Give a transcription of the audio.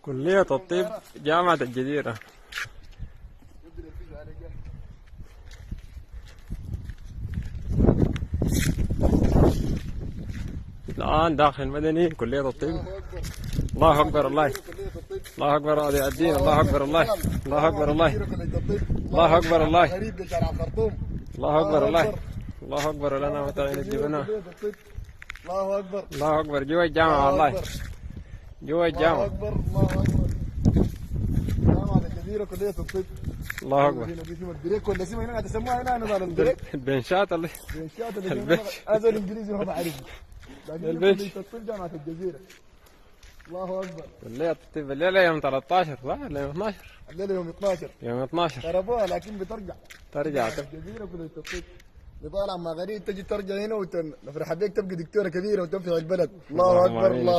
كلية الطب جامعة الجزيرة. الآن داخل مدني كلية الطب. الله أكبر الله، الله أكبر هذا الدين، الله أكبر الله، الله أكبر الله، الله أكبر الله، الله أكبر الله، الله أكبر لنا وتعين الجبناء. الله اكبر، الله أكبر جوا الجامعة والله، جوا الجامعة. الله اكبر، الله اكبر. جامعة الجزيرة كلية الطب. الله أكبر. البريك ولا اسمها هنا تسموها هنا نظام البريك. البنشات اللي هذا الانجليزي ما بعرف. البنش. كلية الطب جامعة الجزيرة. الله اكبر. كلية الطب الليلة يوم 13 صح ولا يوم 12؟ الليلة يوم 12. يوم 12 خربوها لكن بترجع. ترجع. الجزيرة كلية الطب. بطالع ما غريب تجي ترجع هنا نفرح بيك تبقى دكتورة كبيرة وتنفع البلد. الله اكبر الله